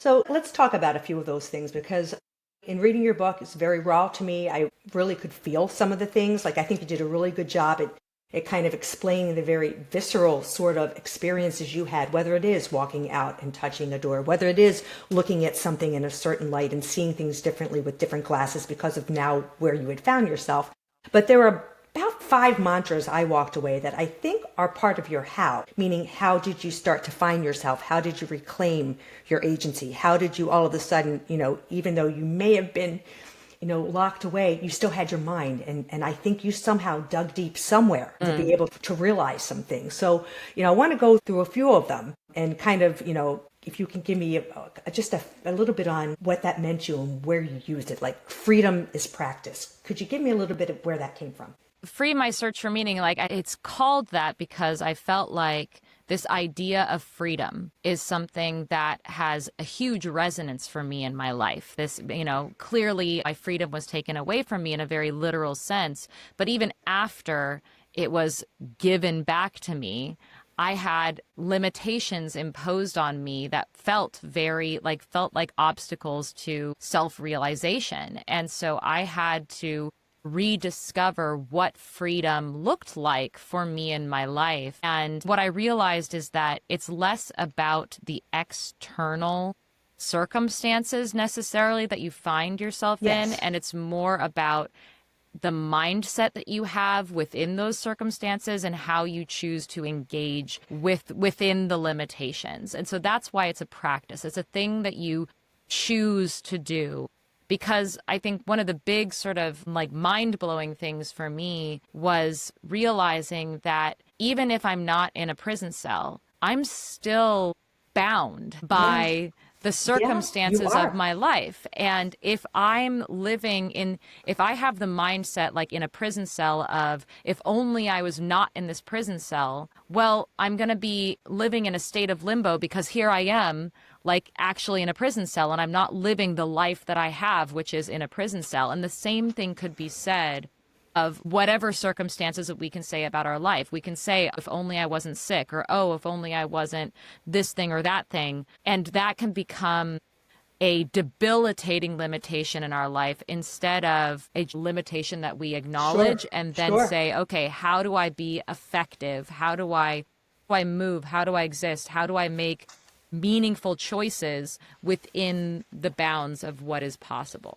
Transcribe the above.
So let's talk about a few of those things because in reading your book, it's very raw to me. I really could feel some of the things. Like I think you did a really good job at kind of explaining the very visceral sort of experiences you had, whether it is walking out and touching a door, whether it is looking at something in a certain light and seeing things differently with different glasses because of now where you had found yourself. But there are about five mantras I walked away that I think are part of your how, meaning how did you start to find yourself? How did you reclaim your agency? How did you all of a sudden, even though you may have been, locked away, you still had your mind. And I think you somehow dug deep somewhere to be able to realize some things. So, I want to go through a few of them and kind of, if you can give me just a little bit on what that meant to you and where you used it, like freedom is practice. Could you give me a little bit of where that came from? Free my search for meaning, like it's called that because I felt like this idea of freedom is something that has a huge resonance for me in my life. This, clearly my freedom was taken away from me in a very literal sense, but even after it was given back to me, I had limitations imposed on me that felt like obstacles to self-realization. And so I had to rediscover what freedom looked like for me in my life. And what I realized is that it's less about the external circumstances necessarily that you find yourself in, Yes. and it's more about the mindset that you have within those circumstances and how you choose to engage within the limitations. And so that's why it's a practice. It's a thing that you choose to do. Because I think one of the big sort of like mind-blowing things for me was realizing that even if I'm not in a prison cell, I'm still bound Yeah. by the Yeah, you circumstances of are. my life. And if I have the mindset like in a prison cell of, if only I was not in this prison cell, well, I'm going to be living in a state of limbo because here I am, like actually in a prison cell, and I'm not living the life that I have, which is in a prison cell. And the same thing could be said of whatever circumstances that we can say about our life. We can say, if only I wasn't sick, or, oh, if only I wasn't this thing or that thing. And that can become a debilitating limitation in our life instead of a limitation that we Sure. acknowledge and then Sure. say, okay, how do I be effective? How do I move? How do I exist? How do I make meaningful choices within the bounds of what is possible?